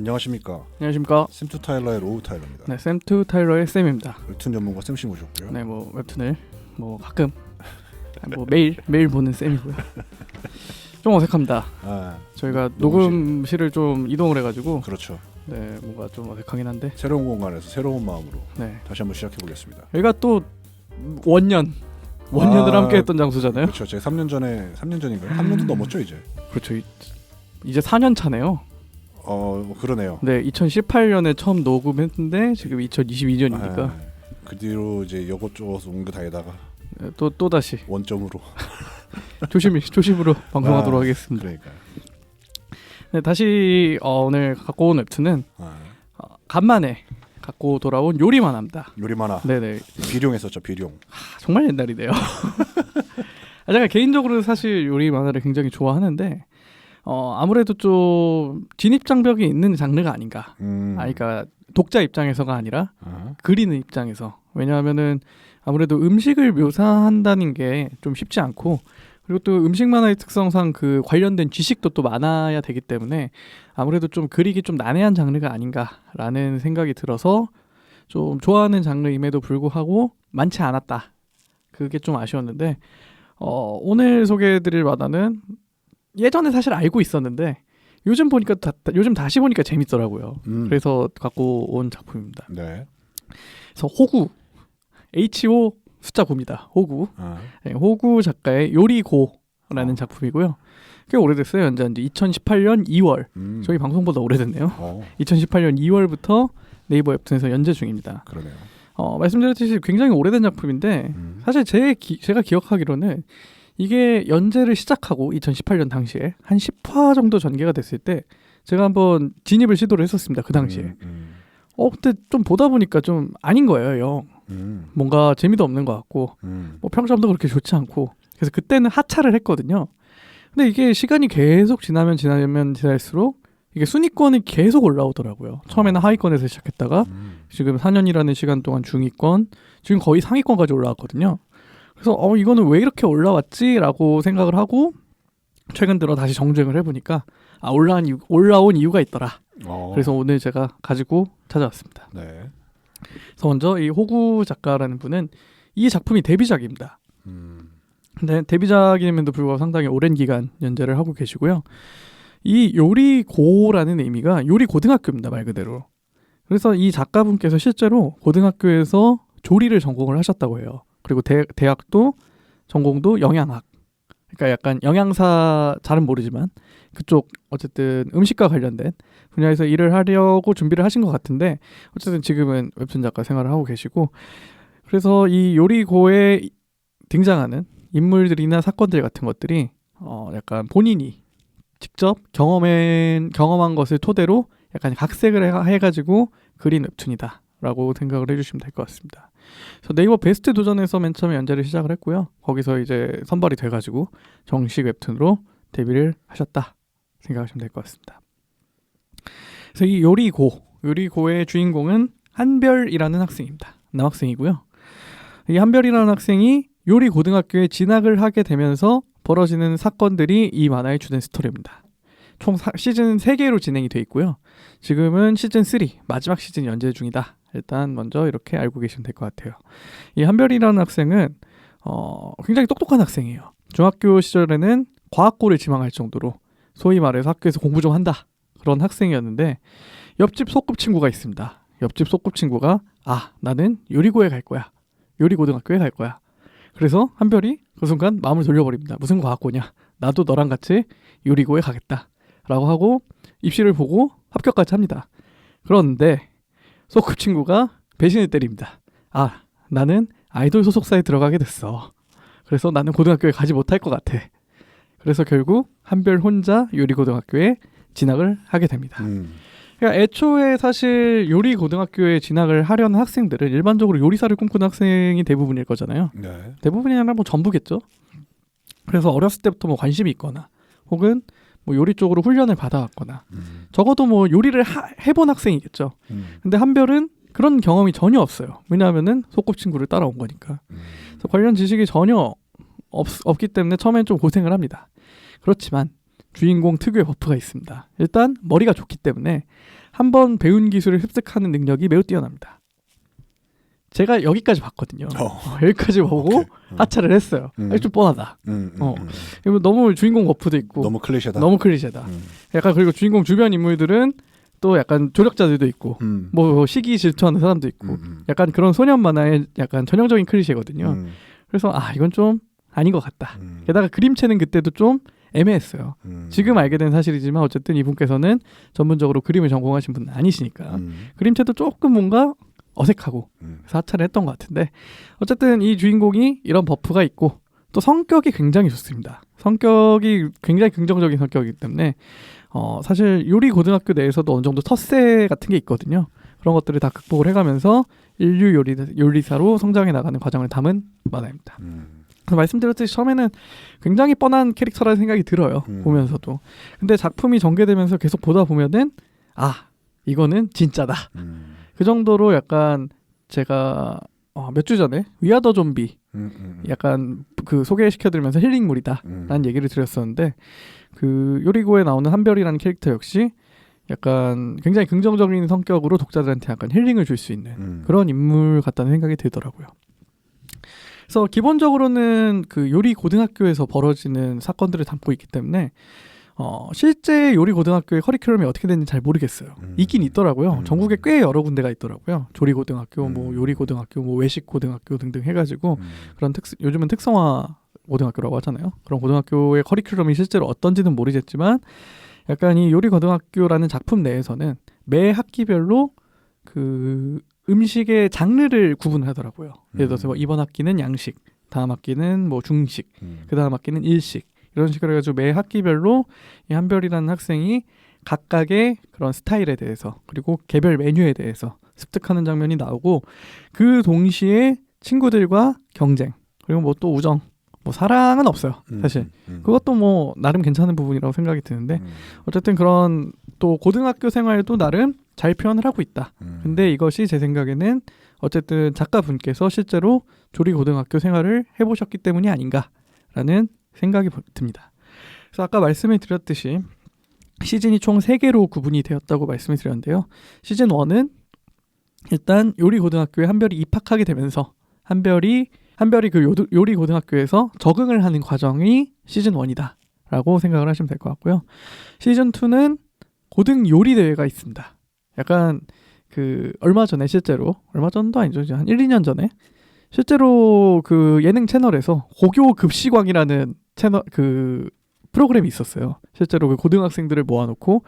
안녕하십니까. 안녕하십니까. 샘투 타일러의 로우 타일러입니다. 네, 샘투 타일러의 샘입니다. 웹툰 전문가 샘씨 모셨고요. 네, 뭐 웹툰을 뭐 가끔 뭐 매일 보는 샘이고요. 좀 어색합니다. 저희가 녹음실을 좀 이동을 해가지고 그렇죠. 네, 뭔가 좀 어색하긴 한데 새로운 공간에서 새로운 마음으로 네. 다시 한번 시작해 보겠습니다. 여기가 또 원년을 함께했던 장소잖아요. 그렇죠. 제가 3년 전인가요? 3년도 넘었죠 이제. 그렇죠. 이제 4년 차네요. 그러네요. 네, 2018년에 처음 녹음했는데 지금 2022년이니까 그 뒤로 이제 요것저것 옮겨 다니다가 또 다시 원점으로 조심으로 방송하도록 하겠습니다. 그러니까. 네, 다시 오늘 갖고 온 웹툰은 간만에 갖고 돌아온 요리만화입니다. 요리만화. 네네. 비룡했었죠. 비룡. 정말 옛날이네요. 제가 개인적으로 사실 요리만화를 굉장히 좋아하는데 아무래도 좀 진입 장벽이 있는 장르가 아닌가. 그러니까 독자 입장에서가 아니라 그리는 입장에서. 왜냐하면은 아무래도 음식을 묘사한다는 게 좀 쉽지 않고, 그리고 또 음식 만화의 특성상 그 관련된 지식도 또 많아야 되기 때문에 아무래도 좀 그리기 좀 난해한 장르가 아닌가라는 생각이 들어서 좀 좋아하는 장르임에도 불구하고 많지 않았다. 그게 좀 아쉬웠는데 오늘 소개해드릴 만화는 예전에 사실 알고 있었는데 요즘 다시 보니까 재밌더라고요. 그래서 갖고 온 작품입니다. 네. 그래서 호구, HO 숫자 9입니다. 호구. 네, 호구 작가의 요리고라는 작품이고요. 꽤 오래됐어요. 이제 2018년 2월. 저희 방송보다 오래됐네요. 2018년 2월부터 네이버 웹툰에서 연재 중입니다. 그러네요. 말씀드렸듯이 굉장히 오래된 작품인데 사실 제가 기억하기로는 이게 연재를 시작하고 2018년 당시에 한 10화 정도 전개가 됐을 때 제가 한번 진입을 시도를 했었습니다. 그 당시에. 그때 좀 보다 보니까 좀 아닌 거예요, 영. 뭔가 재미도 없는 것 같고 뭐 평점도 그렇게 좋지 않고, 그래서 그때는 하차를 했거든요. 근데 이게 시간이 계속 지나면 지날수록 이게 순위권이 계속 올라오더라고요. 처음에는 하위권에서 시작했다가 지금 4년이라는 시간 동안 중위권, 지금 거의 상위권까지 올라왔거든요. 그래서 이거는 왜 이렇게 올라왔지라고 생각을 하고 최근 들어 다시 정주행을 해보니까 올라온 이유가 있더라. 그래서 오늘 제가 가지고 찾아왔습니다. 네. 그래서 먼저 이 호구 작가라는 분은 이 작품이 데뷔작입니다. 근데 데뷔작임에도 불구하고 상당히 오랜 기간 연재를 하고 계시고요. 이 요리고라는 의미가 요리고등학교입니다, 말 그대로. 그래서 이 작가분께서 실제로 고등학교에서 조리를 전공을 하셨다고 해요. 그리고 대학도 전공도 영양학. 그러니까 약간 영양사, 잘은 모르지만 그쪽 어쨌든 음식과 관련된 분야에서 일을 하려고 준비를 하신 것 같은데, 어쨌든 지금은 웹툰 작가 생활을 하고 계시고, 그래서 이 요리고에 등장하는 인물들이나 사건들 같은 것들이 약간 본인이 직접 경험한 것을 토대로 약간 각색을 해가지고 그린 웹툰이다 라고 생각을 해주시면 될 것 같습니다. 그래서 네이버 베스트 도전에서 맨 처음에 연재를 시작을 했고요. 거기서 이제 선발이 돼가지고 정식 웹툰으로 데뷔를 하셨다 생각하시면 될 것 같습니다. 그래서 이 요리고의 주인공은 한별이라는 학생입니다. 남학생이고요. 이 한별이라는 학생이 요리고등학교에 진학을 하게 되면서 벌어지는 사건들이 이 만화의 주된 스토리입니다. 총 시즌 3개로 진행이 돼 있고요. 지금은 시즌 3 마지막 시즌 연재 중이다. 일단 먼저 이렇게 알고 계시면 될 것 같아요. 이 한별이라는 학생은 굉장히 똑똑한 학생이에요. 중학교 시절에는 과학고를 지망할 정도로 소위 말해서 학교에서 공부 좀 한다, 그런 학생이었는데 옆집 소꿉친구가 있습니다. 옆집 소꿉친구가 나는 요리고에 갈 거야, 요리고등학교에 갈 거야. 그래서 한별이 그 순간 마음을 돌려버립니다. 무슨 과학고냐, 나도 너랑 같이 요리고에 가겠다 라고 하고 입시를 보고 합격까지 합니다. 그런데 소꿉친구가 배신을 때립니다. 나는 아이돌 소속사에 들어가게 됐어. 그래서 나는 고등학교에 가지 못할 것 같아. 그래서 결국 한별 혼자 요리고등학교에 진학을 하게 됩니다. 그러니까 애초에 사실 요리고등학교에 진학을 하려는 학생들은 일반적으로 요리사를 꿈꾸는 학생이 대부분일 거잖아요. 네. 대부분이 아니라 뭐 전부겠죠. 그래서 어렸을 때부터 뭐 관심이 있거나 혹은 뭐 요리 쪽으로 훈련을 받아왔거나 적어도 뭐 요리를 해본 학생이겠죠. 근데 한별은 그런 경험이 전혀 없어요. 왜냐하면은 소꿉친구를 따라온 거니까. 그래서 관련 지식이 전혀 없기 때문에 처음엔 좀 고생을 합니다. 그렇지만 주인공 특유의 버프가 있습니다. 일단 머리가 좋기 때문에 한번 배운 기술을 습득하는 능력이 매우 뛰어납니다. 제가 여기까지 봤거든요. 여기까지 보고 오케이. 하차를 했어요. 좀 뻔하다. 이거 너무 주인공 버프도 있고 너무 클리셰다. 너무 클리셰다. 약간 그리고 주인공 주변 인물들은 또 약간 조력자들도 있고 뭐 시기 질투하는 사람도 있고 약간 그런 소년 만화의 약간 전형적인 클리셰거든요. 그래서 이건 좀 아닌 것 같다. 게다가 그림체는 그때도 좀 애매했어요. 지금 알게 된 사실이지만 어쨌든 이분께서는 전문적으로 그림을 전공하신 분은 아니시니까 그림체도 조금 뭔가 어색하고 그래서 하차를 했던 것 같은데 어쨌든 이 주인공이 이런 버프가 있고 또 성격이 굉장히 좋습니다. 성격이 굉장히 긍정적인 성격이기 때문에 사실 요리 고등학교 내에서도 어느 정도 텃세 같은 게 있거든요. 그런 것들을 다 극복을 해가면서 인류 요리사로 성장해 나가는 과정을 담은 만화입니다. 그래서 말씀드렸듯이 처음에는 굉장히 뻔한 캐릭터라는 생각이 들어요. 보면서도. 근데 작품이 전개되면서 계속 보다 보면은 이거는 진짜다. 그 정도로 약간 제가 몇 주 전에 위아더 좀비 약간 그 소개시켜드리면서 힐링물이다 라는 얘기를 드렸었는데 그 요리고에 나오는 한별이라는 캐릭터 역시 약간 굉장히 긍정적인 성격으로 독자들한테 약간 힐링을 줄 수 있는 그런 인물 같다는 생각이 들더라고요. 그래서 기본적으로는 그 요리 고등학교에서 벌어지는 사건들을 담고 있기 때문에 실제 요리 고등학교의 커리큘럼이 어떻게 되는지 잘 모르겠어요. 있긴 있더라고요. 전국에 꽤 여러 군데가 있더라고요. 조리 고등학교, 뭐 요리 고등학교, 뭐 외식 고등학교 등등 해가지고 그런 요즘은 특성화 고등학교라고 하잖아요. 그런 고등학교의 커리큘럼이 실제로 어떤지는 모르겠지만 약간 이 요리 고등학교라는 작품 내에서는 매 학기별로 그 음식의 장르를 구분하더라고요. 예를 들어서 뭐 이번 학기는 양식, 다음 학기는 뭐 중식, 그 다음 학기는 일식 이런 식으로 해가지고 매 학기별로 이 한별이라는 학생이 각각의 그런 스타일에 대해서 그리고 개별 메뉴에 대해서 습득하는 장면이 나오고 그 동시에 친구들과 경쟁 그리고 뭐 또 우정 뭐 사랑은 없어요 사실 그것도 뭐 나름 괜찮은 부분이라고 생각이 드는데 어쨌든 그런 또 고등학교 생활도 나름 잘 표현을 하고 있다. 근데 이것이 제 생각에는 어쨌든 작가분께서 실제로 조리 고등학교 생활을 해보셨기 때문이 아닌가라는 생각이 듭니다. 그래서 아까 말씀을 드렸듯이 시즌이 총 3개로 구분이 되었다고 말씀을 드렸는데요. 시즌 1은 일단 요리 고등학교에 한별이 입학하게 되면서 한별이 그 요리 고등학교에서 적응을 하는 과정이 시즌 1이다 라고 생각을 하시면 될 것 같고요. 시즌 2는 고등 요리 대회가 있습니다. 약간 그 얼마 전도 아니죠. 한 1, 2년 전에 실제로 그 예능 채널에서 고교 급식왕이라는 채널 그 프로그램이 있었어요. 실제로 그 고등학생들을 모아놓고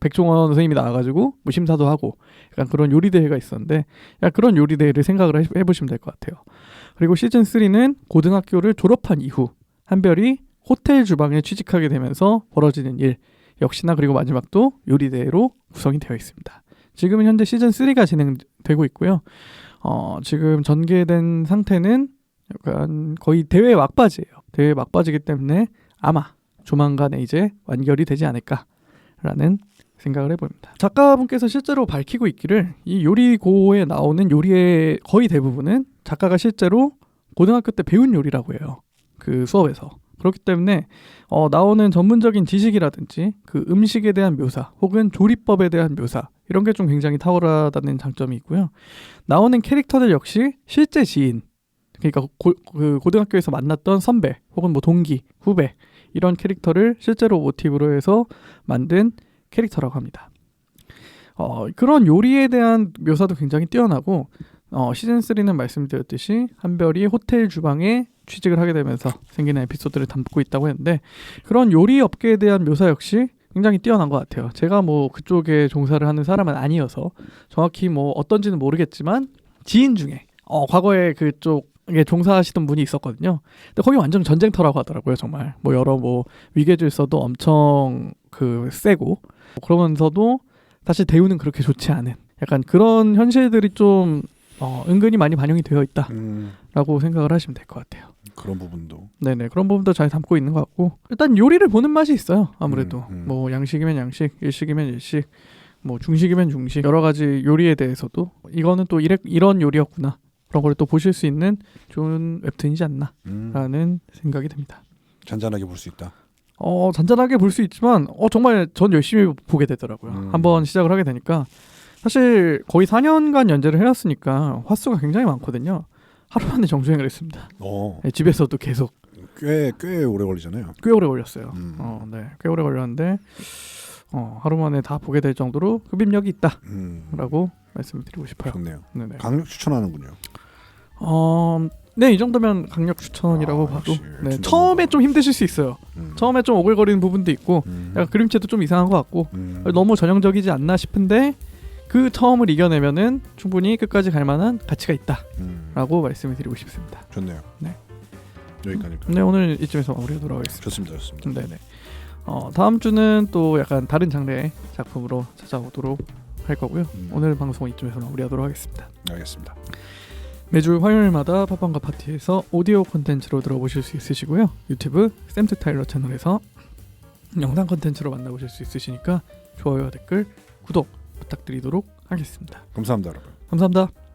백종원 선생님이 나와가지고 뭐 심사도 하고 약간 그런 요리 대회가 있었는데 약간 그런 요리 대회를 생각을 해보시면 될 것 같아요. 그리고 시즌 3는 고등학교를 졸업한 이후 한별이 호텔 주방에 취직하게 되면서 벌어지는 일 역시나 그리고 마지막도 요리 대회로 구성이 되어 있습니다. 지금은 현재 시즌 3가 진행되고 있고요. 지금 전개된 상태는 약간 거의 대회 막바지예요. 대회 막바지이기 때문에 아마 조만간에 이제 완결이 되지 않을까라는 생각을 해봅니다. 작가분께서 실제로 밝히고 있기를 이 요리고에 나오는 요리의 거의 대부분은 작가가 실제로 고등학교 때 배운 요리라고 해요. 그 수업에서. 그렇기 때문에 나오는 전문적인 지식이라든지 그 음식에 대한 묘사 혹은 조리법에 대한 묘사 이런 게 좀 굉장히 탁월하다는 장점이 있고요. 나오는 캐릭터들 역시 실제 지인 그러니까 그 고등학교에서 만났던 선배 혹은 뭐 동기, 후배 이런 캐릭터를 실제로 모티브로 해서 만든 캐릭터라고 합니다. 그런 요리에 대한 묘사도 굉장히 뛰어나고 시즌 3는 말씀드렸듯이 한별이 호텔 주방에 취직을 하게 되면서 생기는 에피소드를 담고 있다고 했는데 그런 요리 업계에 대한 묘사 역시 굉장히 뛰어난 것 같아요. 제가 뭐 그쪽에 종사를 하는 사람은 아니어서 정확히 뭐 어떤지는 모르겠지만 지인 중에 과거에 그쪽에 종사하시던 분이 있었거든요. 근데 거기 완전 전쟁터라고 하더라고요. 정말 뭐 여러 뭐 위계질서도 엄청 그 세고 그러면서도 사실 대우는 그렇게 좋지 않은 약간 그런 현실들이 좀 은근히 많이 반영이 되어 있다라고 생각을 하시면 될 것 같아요. 그런 부분도. 네네 그런 부분도 잘 담고 있는 것 같고 일단 요리를 보는 맛이 있어요. 아무래도 뭐 양식이면 양식, 일식이면 일식, 뭐 중식이면 중식 여러 가지 요리에 대해서도 이거는 또 이런 요리였구나 그런 걸 또 보실 수 있는 좋은 웹툰이지 않나라는 생각이 듭니다. 잔잔하게 볼 수 있다. 잔잔하게 볼 수 있지만 정말 전 열심히 보게 되더라고요. 한번 시작을 하게 되니까 사실 거의 4년간 연재를 해왔으니까 화수가 굉장히 많거든요. 하루 만에 정주행을 했습니다. 네, 집에서도 계속 꽤 오래 걸리잖아요. 꽤 오래 걸렸어요. 네, 꽤 오래 걸렸는데 하루 만에 다 보게 될 정도로 흡입력이 있다라고 말씀드리고 싶어요. 좋네요. 네네. 강력 추천하는군요. 네, 이 정도면 강력 추천이라고 봐도. 역시 네, 진짜 처음에 뭔가. 좀 힘드실 수 있어요. 처음에 좀 오글거리는 부분도 있고, 약간 그림체도 좀 이상한 것 같고, 너무 전형적이지 않나 싶은데 그 처음을 이겨내면은 충분히 끝까지 갈 만한 가치가 있다라고 말씀을 드리고 싶습니다. 좋네요. 네. 여기까지일까요? 네, 오늘 이쯤에서 마무리하도록 하겠습니다. 좋습니다. 네네. 다음 주는 또 약간 다른 장르의 작품으로 찾아오도록 할 거고요. 오늘 방송은 이쯤에서 마무리하도록 하겠습니다. 알겠습니다. 매주 화요일마다 팟빵과 파티에서 오디오 콘텐츠로 들어보실 수 있으시고요. 유튜브 샘트 타일러 채널에서 영상 콘텐츠로 만나보실 수 있으시니까 좋아요와 댓글, 구독 부탁드리도록 하겠습니다. 감사합니다, 여러분. 감사합니다.